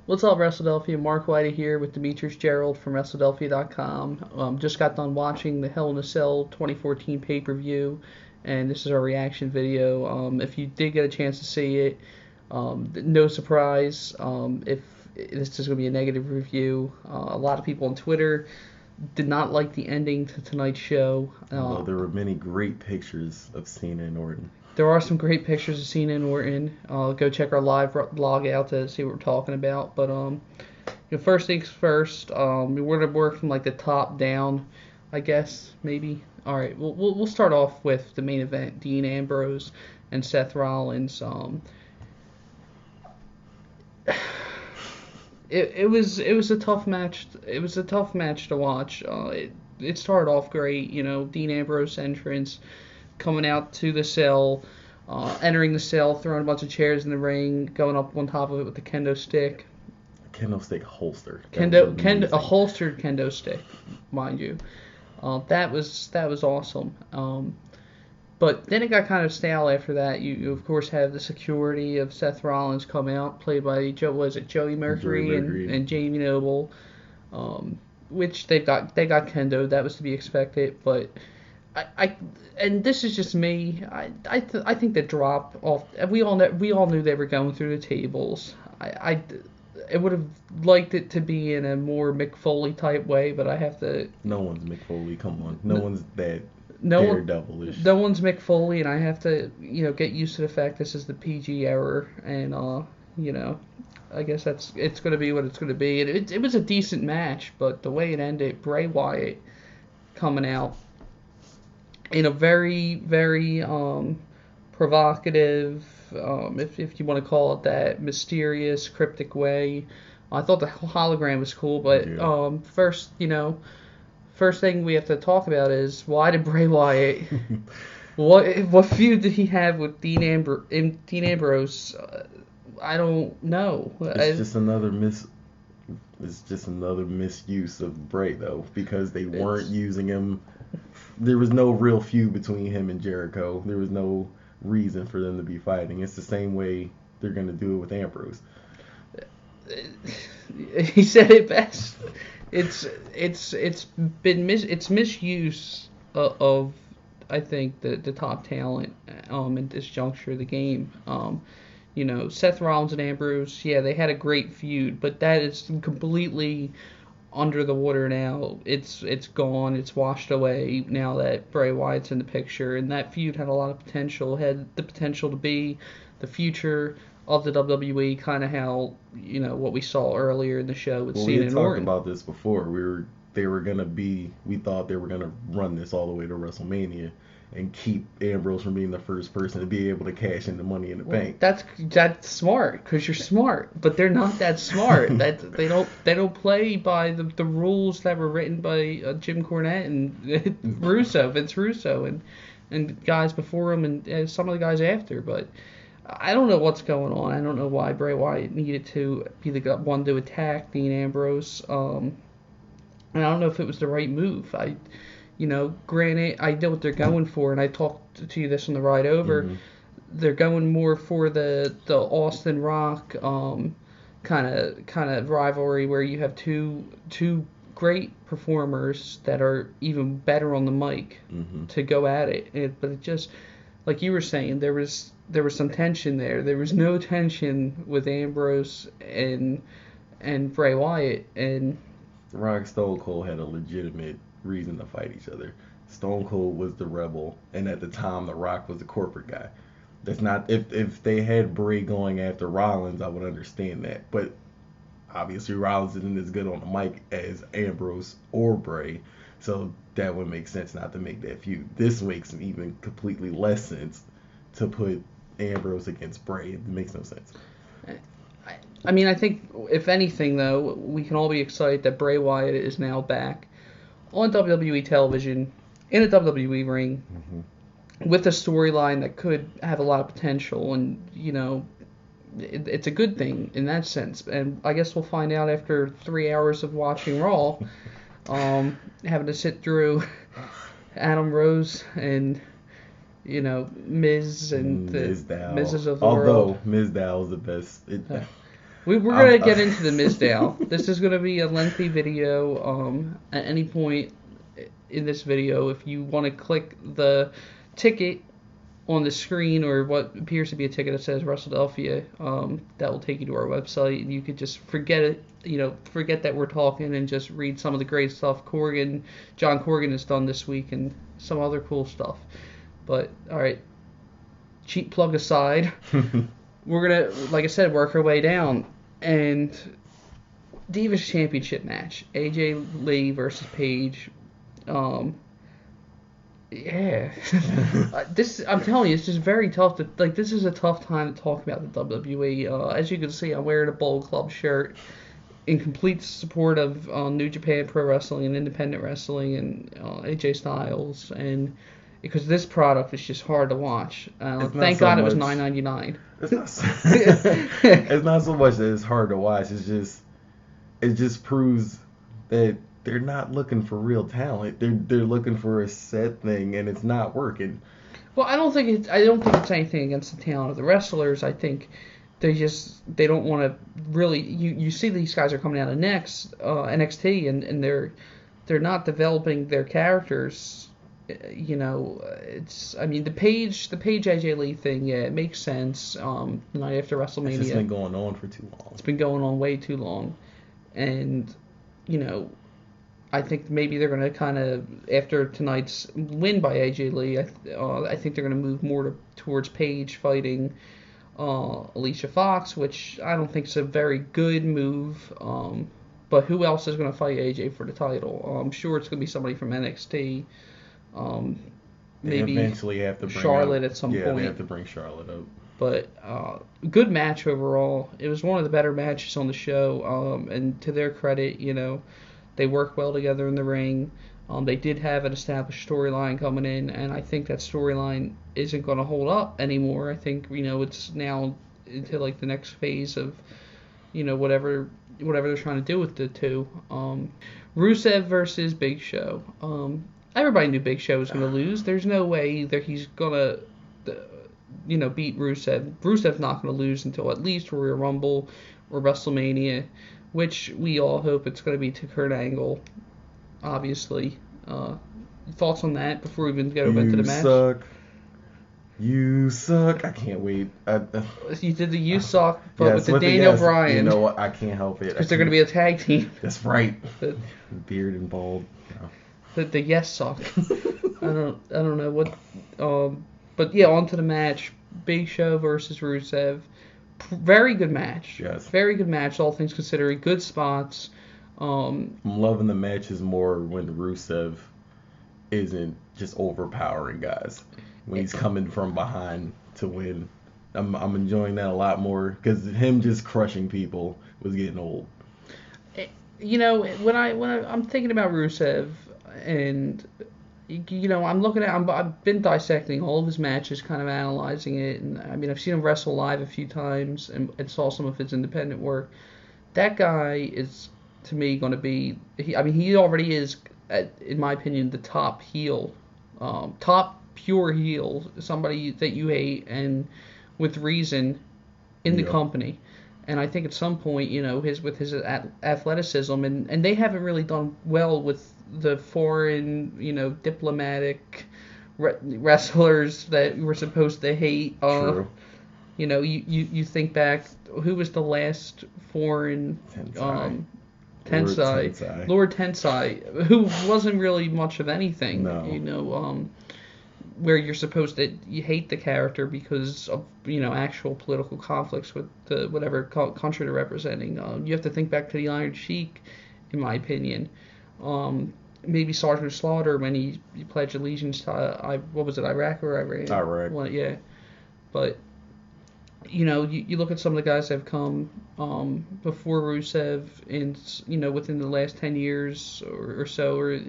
What's up, WrestleDelphia? Mark Whitey here with Demetrius Gerald from WrestledelphiaTV. Just got done watching the Hell in a Cell 2014 pay-per-view, and this is our reaction video. If you did get a chance to see it, no surprise if this is going to be a negative review. A lot of people on Twitter did not like the ending to tonight's show. Although there were many great pictures of Cena and Orton. There are some great pictures of Cena and Orton. Go check our live log out to see what we're talking about. But first things first. We're gonna work from like the top down, I guess maybe. All right, we'll start off with the main event: Dean Ambrose and Seth Rollins. It was a tough match. It was a tough match to watch. It started off great. Dean Ambrose entrance, coming out to the cell, entering the cell, throwing a bunch of chairs in the ring, going up on top of it with the kendo stick. Kendo stick holster. A holstered kendo stick, mind you. That was awesome. But then it got kind of stale after that. You of course have the security of Seth Rollins come out, played by Joey Mercury and Jamie Noble, which they got kendo. That was to be expected, but. And this is just me. I think the drop off. We all knew they were going through the tables. I would have liked it to be in a more Mick Foley type way, but I have to. No one's Mick Foley. Come on, no one's that daredevilish. No one's Mick Foley, and I have to get used to the fact this is the PG error, and I guess it's going to be what it's going to be. It was a decent match, but the way it ended, Bray Wyatt coming out in a very, very provocative, if you want to call it that, mysterious, cryptic way. I thought the hologram was cool, but first thing we have to talk about is, why did Bray Wyatt, what feud did he have with Dean Ambrose? I don't know. It's just another misuse of Bray, though, because they weren't using him. There was no real feud between him and Jericho. There was no reason for them to be fighting. It's the same way they're going to do it with Ambrose. He said it best. It's misuse of I think the top talent at this juncture of the game. Seth Rollins and Ambrose, yeah, they had a great feud, but that is completely under the water now. It's gone. It's washed away now that Bray Wyatt's in the picture, and that feud had a lot of potential. Had the potential to be the future of the WWE, kind of how what we saw earlier in the show with Cena and Orton. We talked about this before. We thought they were gonna run this all the way to WrestleMania and keep Ambrose from being the first person to be able to cash in the Money in the Bank. That's smart, because you're smart, but they're not that smart. They don't play by the rules that were written by Jim Cornette and Vince Russo, and guys before him, and some of the guys after. But I don't know what's going on. I don't know why Bray Wyatt needed to be the one to attack Dean Ambrose. And I don't know if it was the right move. Granted, I know what they're going for, and I talked to you this on the ride over. Mm-hmm. They're going more for the Austin Rock kind of rivalry, where you have two great performers that are even better on the mic to go at it. But it just, like you were saying, there was some tension there. There was no tension with Ambrose and Bray Wyatt, and Rock Stone Cold had a legitimate reason to fight each other. Stone Cold was the rebel, and at the time The Rock was the corporate guy. That's not if they had Bray going after Rollins, I would understand that, but obviously Rollins isn't as good on the mic as Ambrose or Bray, so that would make sense not to make that feud. This makes even completely less sense to put Ambrose against Bray. It makes no sense. I mean, I think if anything, though, we can all be excited that Bray Wyatt is now back on WWE television, in a WWE ring, with a storyline that could have a lot of potential, and it's a good thing in that sense. And I guess we'll find out after 3 hours of watching Raw, having to sit through Adam Rose and Miz and the Mizdow. Miz's of the world. Although Mizdow is the best. We're going to get into the Miz now. This is going to be a lengthy video. At any point in this video, if you want to click the ticket on the screen or what appears to be a ticket that says WrestleDelphia, that will take you to our website, and you could just forget it. Forget that we're talking and just read some of the great stuff John Corgan has done this week and some other cool stuff. But, all right, cheap plug aside, we're going to, like I said, work our way down. And Divas Championship match, AJ Lee versus Paige. Yeah. I'm telling you, it's just very tough this is a tough time to talk about the WWE. As you can see, I'm wearing a Bold Club shirt in complete support of New Japan Pro Wrestling and Independent Wrestling and AJ Styles, and because this product is just hard to watch. Thank God it was $9.99. It's not so much that it's hard to watch. It just proves that they're not looking for real talent. They're looking for a set thing, and it's not working. Well, I don't think it's anything against the talent of the wrestlers. I think they don't want to really. You see these guys are coming out of NXT, and they're not developing their characters. The Paige AJ Lee thing, yeah, it makes sense. The night after WrestleMania. It's just been going on for too long. It's been going on way too long. And, I think maybe they're going to kind of, after tonight's win by AJ Lee, I think they're going to move more towards Paige fighting Alicia Fox, which I don't think is a very good move. But who else is going to fight AJ for the title? I'm sure it's going to be somebody from NXT. Maybe eventually have to bring Charlotte at some point. Yeah, they have to bring Charlotte up. But good match overall. It was one of the better matches on the show. And to their credit, they work well together in the ring. They did have an established storyline coming in, and I think that storyline isn't going to hold up anymore. I think it's now into the next phase of whatever they're trying to do with the two. Rusev versus Big Show. Everybody knew Big Show was going to lose. There's no way that he's going to, beat Rusev. Rusev's not going to lose until at least Royal Rumble or WrestleMania, which we all hope it's going to be to Kurt Angle, obviously. Thoughts on that before we even get over into the match? You suck. I can't wait. You did the You Suck, but with the Daniel Bryan. You know what? I can't help it. Because they're going to be a tag team. That's right. Beard and bald. The Yes Suck. I don't know what. But yeah, on to the match. Big Show versus Rusev. Very good match. Yes. Very good match, all things considered. Good spots. I'm loving the matches more when Rusev isn't just overpowering guys. When he's coming from behind to win. I'm enjoying that a lot more because him just crushing people was getting old. When I'm thinking about Rusev, and I've been dissecting all of his matches, kind of analyzing it, and I've seen him wrestle live a few times and saw some of his independent work. That guy is, to me, going to be. He already is, in my opinion, the top heel, top pure heel, somebody that you hate and with reason in the company. And I think at some point, with his athleticism, and they haven't really done well with the foreign, diplomatic wrestlers that we're supposed to hate. True. You think back, who was the last foreign Tensai? Lord Tensai, who wasn't really much of anything. No. Where you're supposed to you hate the character because of actual political conflicts with whatever country they're representing. You have to think back to the Iron Sheik, in my opinion. Maybe Sergeant Slaughter when he pledged allegiance to Iraq or Iran? Iraq. Well, yeah, but you look at some of the guys that have come before Rusev within the last 10 years or so, or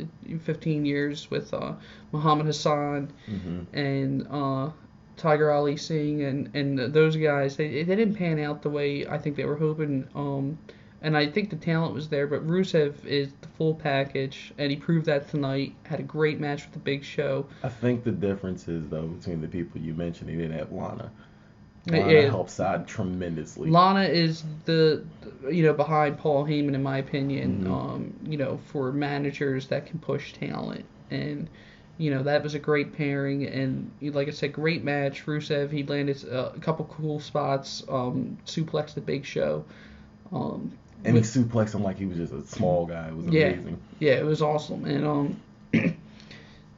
15 years with Muhammad Hassan and Tiger Ali Singh and those guys. They didn't pan out the way I think they were hoping. And I think the talent was there, but Rusev is the full package, and he proved that tonight. Had a great match with the Big Show. I think the difference is, though, between the people you mentioned, he didn't have Lana. Lana helps out tremendously. Lana is behind Paul Heyman, in my opinion, Mm-hmm. for managers that can push talent. And, that was a great pairing. And, like I said, great match. Rusev, he landed a couple cool spots, suplexed the Big Show. And he suplexed him like he was just a small guy. It was amazing. Yeah, it was awesome. And,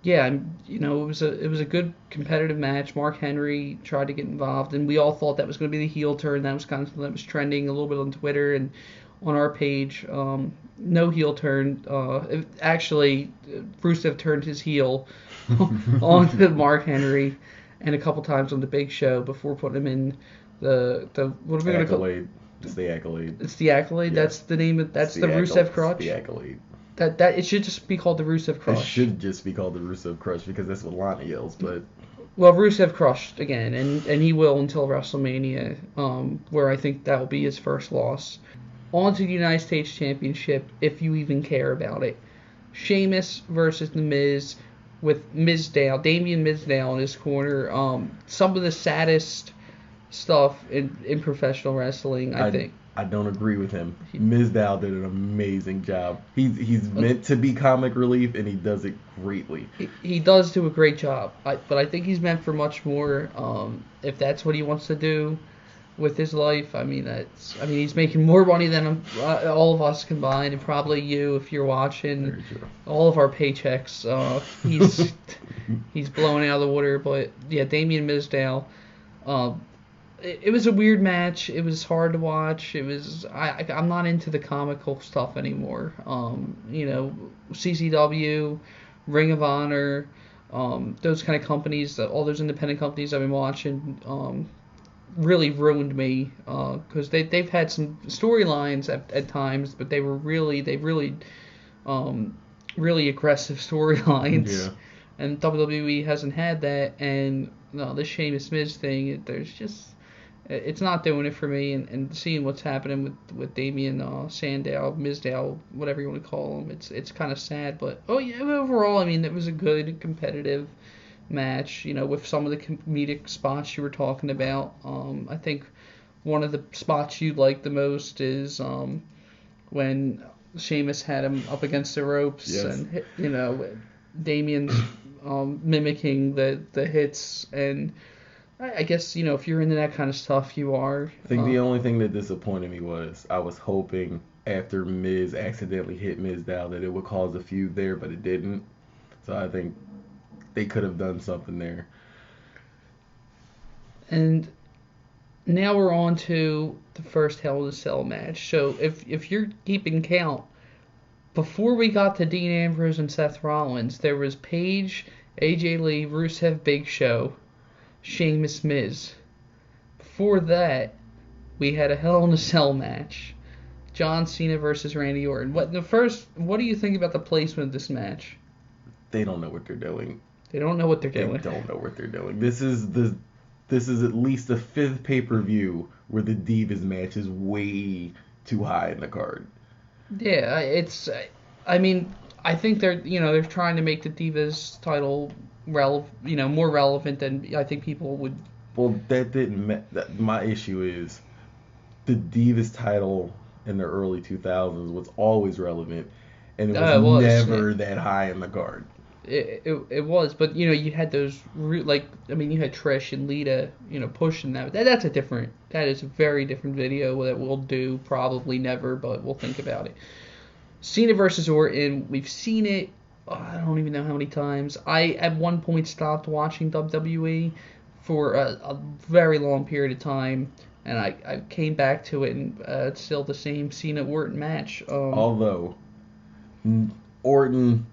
yeah, it was a good competitive match. Mark Henry tried to get involved, and we all thought that was going to be the heel turn. That was kind of something that was trending a little bit on Twitter and on our page. No heel turn. Actually, Rusev turned his heel on Mark Henry, and a couple times on the Big Show before putting him in the what are we going to call it? It's the Accolade. It's the Accolade. Yeah. That's the name. That's the Rusev Crutch. The Accolade. That it should just be called the Rusev Crush. It should just be called the Rusev Crush because that's what Lana yells. But well, Rusev crushed again, and he will until WrestleMania, where I think that will be his first loss. On to the United States Championship, if you even care about it. Sheamus versus The Miz, with Damien Mizdow in his corner. Some of the saddest stuff in professional wrestling, I think. I don't agree with him. Mizdow did an amazing job. He's meant to be comic relief, and he does it greatly. He does do a great job, but I think he's meant for much more. If that's what he wants to do with his life, he's making more money than all of us combined, and probably you if you're watching. Very true. All of our paychecks. He's blowing out of the water. But yeah, Damien Mizdow. It was a weird match. It was hard to watch. I'm not into the comical stuff anymore. CCW, Ring of Honor, those kind of companies, all those independent companies I've been watching, really ruined me because they've had some storylines at times, but they really really aggressive storylines. Yeah. And WWE hasn't had that. And this Sheamus Miz thing, it's not doing it for me, and seeing what's happening with Damien Mizdow, whatever you want to call him, it's kind of sad. But overall, it was a good competitive match. With some of the comedic spots you were talking about. I think one of the spots you like the most is when Sheamus had him up against the ropes, yes. And Damien's mimicking the hits. And I guess, if you're into that kind of stuff, you are. I think the only thing that disappointed me was I was hoping after Miz accidentally hit Mizdow that it would cause a feud there, but it didn't. So I think they could have done something there. And now we're on to the first Hell in a Cell match. So if you're keeping count, before we got to Dean Ambrose and Seth Rollins, there was Paige, AJ Lee, Rusev, Big Show, Sheamus, Miz. Before that, we had a Hell in a Cell match. John Cena versus Randy Orton. What do you think about the placement of this match? They don't know what they're doing. They don't know what they're doing. They don't know what they're doing. This is at least the 5th pay-per-view where the Divas match is way too high in the card. Yeah, I think they're trying to make the Divas title more relevant than I think people would. Well, my issue is the Divas title in the early 2000s was always relevant, and it was never that high in the card. It was, but you had those you had Trish and Lita, pushing that. That is a very different video that we'll do probably never, but we'll think about it. Cena versus Orton, we've seen it. I don't even know how many times. I at one point stopped watching WWE for a very long period of time, and I came back to it, and it's still the same Cena Orton match. Although Orton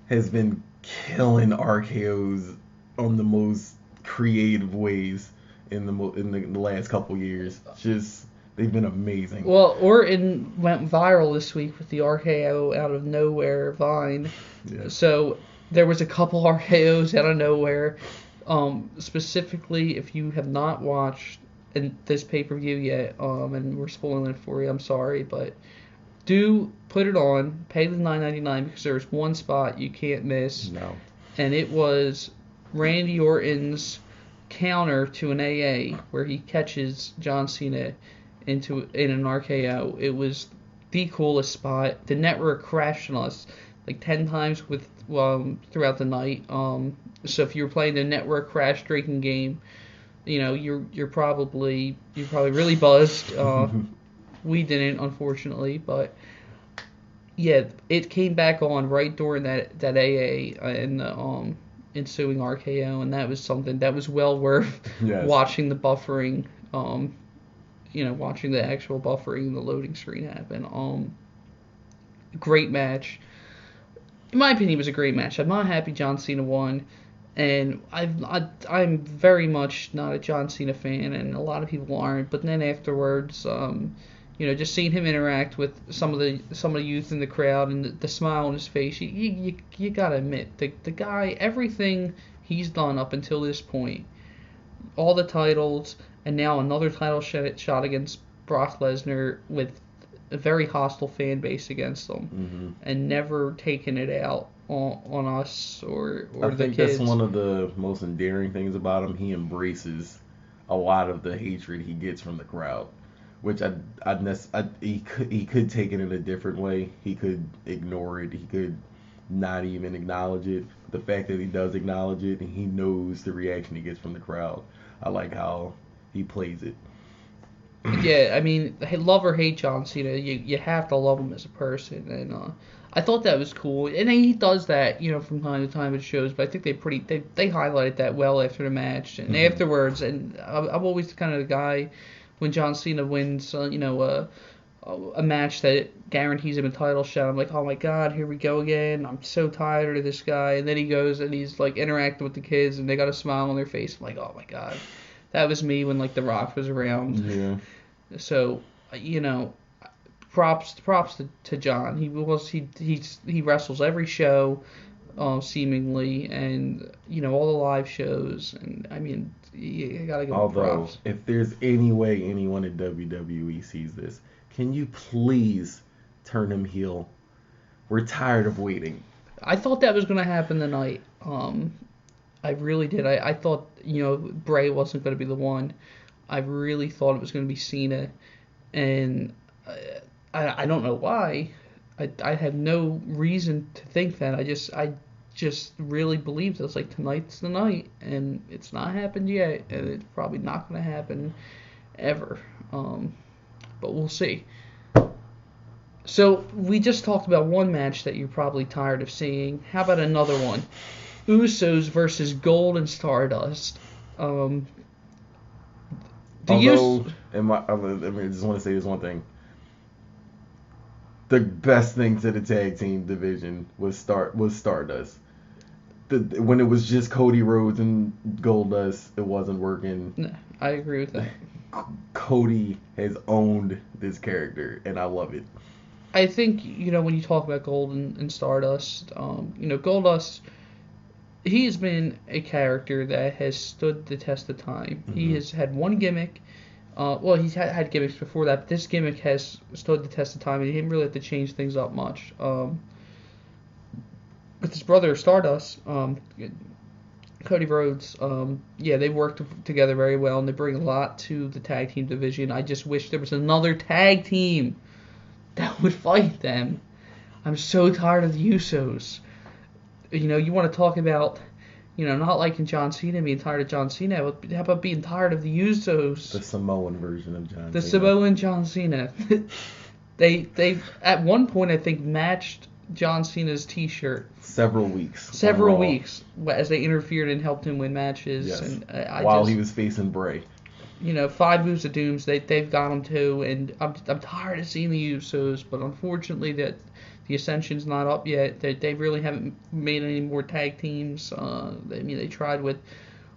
has been killing RKO's on the most creative ways in the last couple years. They've been amazing. Well, Orton went viral this week with the RKO out of nowhere Vine. Yeah. So there was a couple RKOs out of nowhere. Specifically, if you have not watched this pay-per-view yet, and we're spoiling it for you, I'm sorry, but do put it on, pay the $9.99 because there's one spot you can't miss. No. And it was Randy Orton's counter to an AA where he catches John Cena in an RKO. It was the coolest spot. The network crashed on us like 10 times throughout the night. So if you were playing the network crash drinking game, you're probably really buzzed. We didn't, unfortunately, but yeah, it came back on right during that AA and the ensuing RKO, and that was something that was well worth watching the buffering. Watching the actual buffering and the loading screen happen. Great match. In my opinion, it was a great match. I'm not happy John Cena won, and I'm very much not a John Cena fan, and a lot of people aren't. But then afterwards, just seeing him interact with some of the youth in the crowd and the smile on his face, you gotta admit the guy, everything he's done up until this point, all the titles, and now another title shot against Brock Lesnar with a very hostile fan base against him, and never taken it out on us or the kids. I think that's one of the most endearing things about him. He embraces a lot of the hatred he gets from the crowd, which he could take it in a different way. He could ignore it. He could not even acknowledge it. The fact that he does acknowledge it and he knows the reaction he gets from the crowd, I like how he plays it. Yeah, I mean, love or hate John Cena, you have to love him as a person, and I thought that was cool. And he does that, from time to time at shows, but I think they highlighted that well after the match and afterwards. And I'm always kind of the guy when John Cena wins, a match that guarantees him a title shot. I'm like, oh my God, here we go again. I'm so tired of this guy. And then he goes and he's like interacting with the kids, and they got a smile on their face. I'm like, oh my God. That was me when The Rock was around. Yeah. So, props to John. He wrestles every show, seemingly, and all the live shows. And I mean, you gotta give him props. If there's any way anyone in WWE sees this, can you please turn him heel? We're tired of waiting. I thought that was gonna happen tonight. I really did. I thought, Bray wasn't going to be the one. I really thought it was going to be Cena. And I don't know why. I had no reason to think that. I just really believed it. I was like, tonight's the night. And it's not happened yet. And it's probably not going to happen ever. But we'll see. So we just talked about one match that you're probably tired of seeing. How about another one? Usos versus Gold and Stardust. I just want to say this one thing. The best thing to the tag team division was Stardust. When it was just Cody Rhodes and Goldust, it wasn't working. No, I agree with that. Cody has owned this character, and I love it. I think, when you talk about Gold and Stardust, Goldust, he's been a character that has stood the test of time. Mm-hmm. He has had one gimmick. He's had gimmicks before that, but this gimmick has stood the test of time, and he didn't really have to change things up much. With his brother Stardust, Cody Rhodes, they work together very well, and they bring a lot to the tag team division. I just wish there was another tag team that would fight them. I'm so tired of the Usos. You want to talk about, not liking John Cena, being tired of John Cena. How about being tired of the Usos? The Samoan version of John Cena. The Samoan John Cena. They at one point, I think, matched John Cena's T-shirt. Several weeks as they interfered and helped him win matches. Yes. And while he was facing Bray. 5 moves of dooms. They've got him too, and I'm tired of seeing the Usos, but unfortunately that. The Ascension's not up yet. They really haven't made any more tag teams. They tried with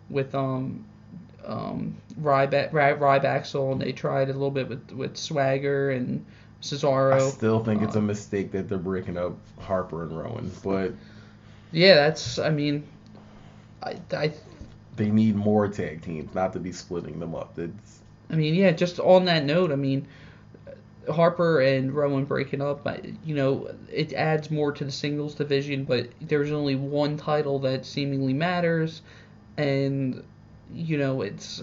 Ryback, and they tried a little bit with Swagger and Cesaro. I still think it's a mistake that they're breaking up Harper and Rowan, but yeah, they need more tag teams, not to be splitting them up. Just on that note, Harper and Rowan breaking up, it adds more to the singles division, but there's only one title that seemingly matters, and it's,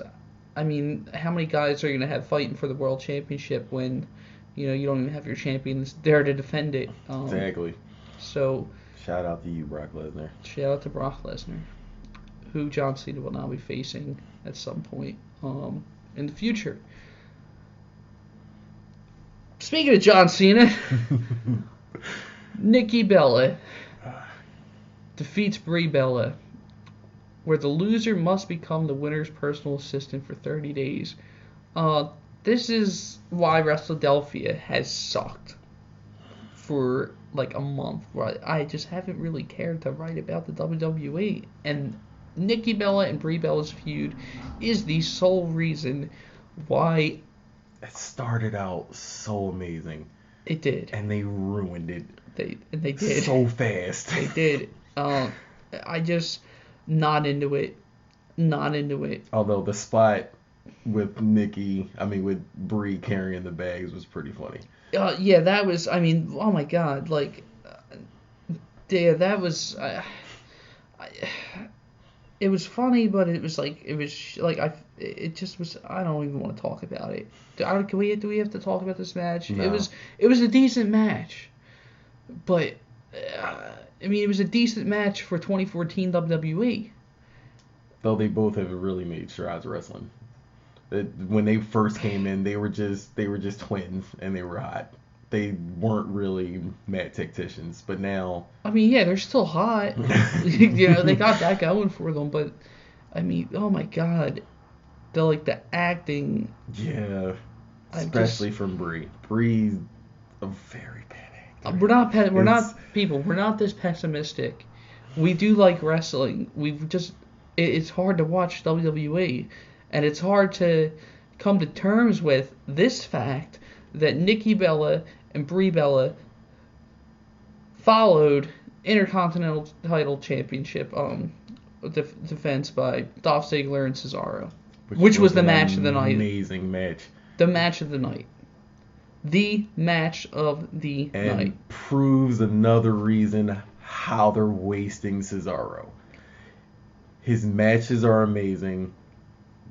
I mean, how many guys are you going to have fighting for the world championship when, you don't even have your champions there to defend it? Exactly. So, shout out to you, Brock Lesnar. Shout out to Brock Lesnar, who John Cena will now be facing at some point in the future. Speaking of John Cena, Nikki Bella defeats Brie Bella, where the loser must become the winner's personal assistant for 30 days. This is why WrestleDelphia has sucked for like a month. I just haven't really cared to write about the WWE. And Nikki Bella and Brie Bella's feud is the sole reason why. It started out so amazing. It did. And they ruined it. They did. So fast. They did. I just not into it. Not into it. Although the spot with Brie carrying the bags was pretty funny. Yeah, that was. I mean, oh my God, like, yeah, that was. It was funny, but it just was. I don't even want to talk about it. Do we have to talk about this match? No. It was a decent match, but it was a decent match for 2014 WWE. Though they both have really made strides wrestling. When they first came in, they were just twins and they were hot. They weren't really mat tacticians, but now. I mean, yeah, they're still hot. They got that going for them, but I mean, oh my God, the acting. Yeah, especially from Brie. Brie's a very bad actor. We're not this pessimistic. We do like wrestling. It's hard to watch WWE. And it's hard to come to terms with this fact that Nikki Bella and Brie Bella followed Intercontinental title championship defense by Dolph Ziggler and Cesaro, which was the match of the night. Amazing match. The match of the night. The match of the night. And proves another reason how they're wasting Cesaro. His matches are amazing,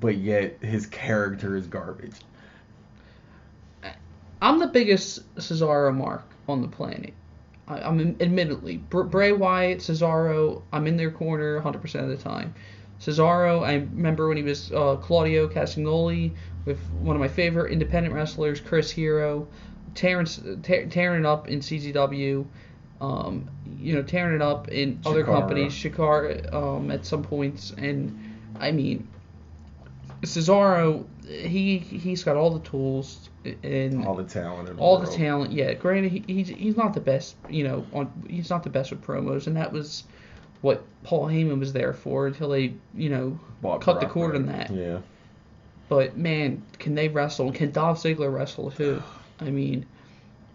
but yet his character is garbage. I'm the biggest Cesaro mark on the planet. I'm admittedly. Bray Wyatt, Cesaro, I'm in their corner 100% of the time. Cesaro, I remember when he was Claudio Castagnoli with one of my favorite independent wrestlers, Chris Hero, tearing it up in CZW, tearing it up in other companies, Shikara at some points, and I mean, Cesaro, he's got all the tools and all the talent talent. Yeah, granted, he's not the best. He's not the best with promos, and that was what Paul Heyman was there for until they cut the cord on that. Yeah. But man, can they wrestle? Can Dolph Ziggler wrestle too? I mean.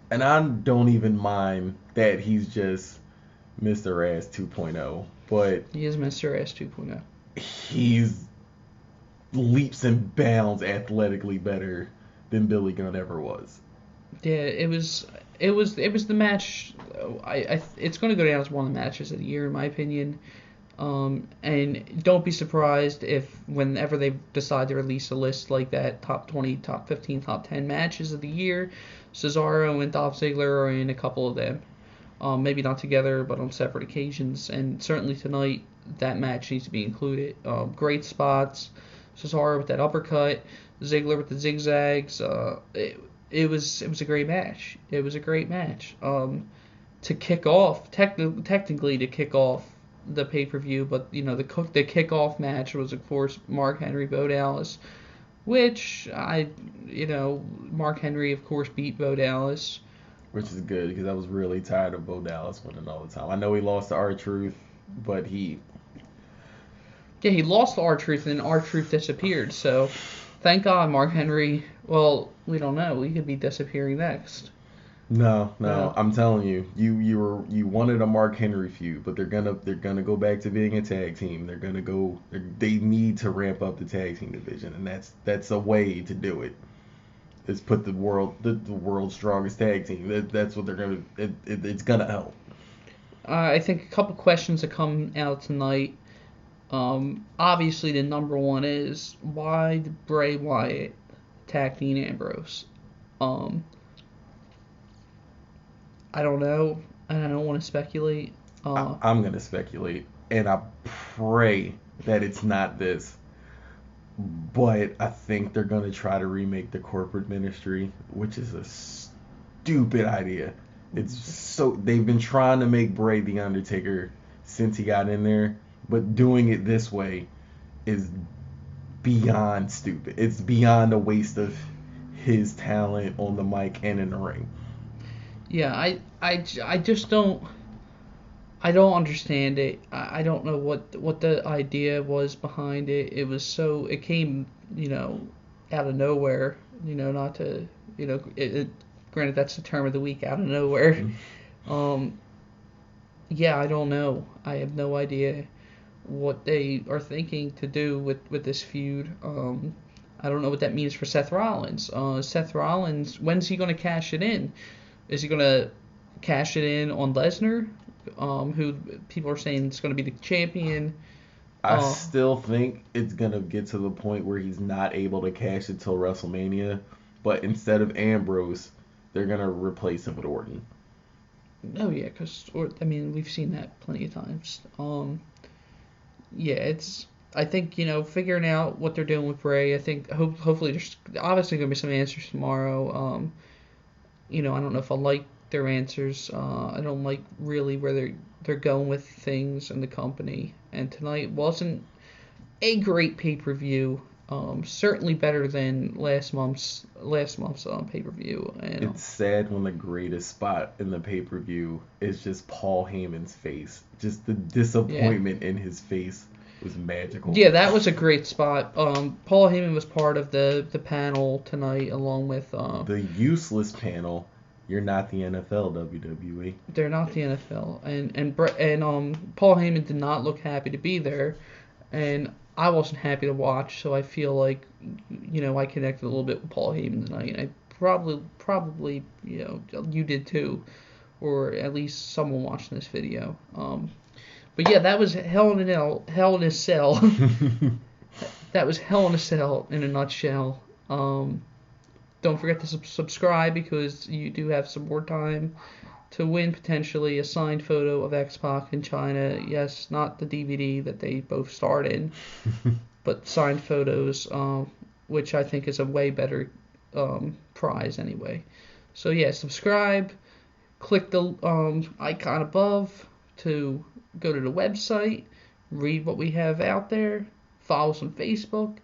And I don't even mind that he's just Mr. Ass 2.0, but he is Mr. Ass 2.0. He's leaps and bounds athletically better than Billy Gunn ever was. Yeah, it was the match. It's going to go down as one of the matches of the year in my opinion. And don't be surprised if whenever they decide to release a list like that, top 20, top 15, top 10 matches of the year, Cesaro and Dolph Ziggler are in a couple of them. Maybe not together, but on separate occasions. And certainly tonight, that match needs to be included. Great spots. Cesaro with that uppercut, Ziggler with the zigzags. It was a great match. It was a great match. To kick off, technically to kick off the pay-per-view, but the kickoff match was of course Mark Henry Bo Dallas, which Mark Henry of course beat Bo Dallas, which is good because I was really tired of Bo Dallas winning all the time. I know he lost to R-Truth, but he lost to R-Truth and R-Truth disappeared. So thank God Mark Henry. Well, we don't know. He could be disappearing next. No. I'm telling you, you wanted a Mark Henry feud, but they're gonna go back to being a tag team. They need to ramp up the tag team division, and that's a way to do it. Is put the world's strongest tag team. That's what they're gonna. It's gonna help. I think a couple questions that come out tonight. Obviously, the number one is, why did Bray Wyatt attack Dean Ambrose? Um, I don't know, and I don't want to speculate. I'm gonna speculate, and I pray that it's not this. But I think they're gonna try to remake the corporate ministry, which is a stupid idea. It's so they've been trying to make Bray the Undertaker since he got in there, but doing it this way is beyond stupid. It's beyond a waste of his talent on the mic and in the ring. Yeah, I just don't. I don't understand it. I don't know what the idea was behind it. It came, out of nowhere. Not to, granted that's the term of the week, out of nowhere. Yeah, I don't know. I have no idea what they are thinking to do with this feud. I don't know what that means for Seth Rollins. Seth Rollins, when's he going to cash it in? Is he going to cash it in on Lesnar? Who people are saying is going to be the champion. I still think it's going to get to the point where he's not able to cash it till WrestleMania, but instead of Ambrose, they're going to replace him with Orton. Oh yeah, because we've seen that plenty of times. Yeah, I think figuring out what they're doing with Bray. I think hopefully there's obviously going to be some answers tomorrow. I don't know if I like their answers. I don't like really where they're going with things in the company. And tonight wasn't a great pay-per-view. Certainly better than last month's pay-per-view. And it's sad when the greatest spot in the pay-per-view is just Paul Heyman's face. Just the disappointment in his face was magical. Yeah, that was a great spot. Paul Heyman was part of the panel tonight, along with the useless panel. You're not the NFL, WWE. They're not the NFL, and Paul Heyman did not look happy to be there, and I wasn't happy to watch. So I feel like, I connected a little bit with Paul Heyman tonight, and I probably you did too, or at least someone watching this video. But yeah, that was Hell in a Cell. That was Hell in a Cell in a nutshell. Don't forget to subscribe, because you do have some more time to win potentially a signed photo of X-Pac in China. Yes, not the DVD that they both starred in, but signed photos, which I think is a way better prize anyway. So yeah, subscribe. Click the icon above to go to the website, read what we have out there, follow us on Facebook,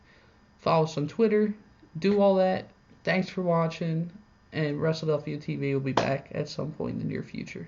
follow us on Twitter, do all that. Thanks for watching, and WrestledelphiaTV will be back at some point in the near future.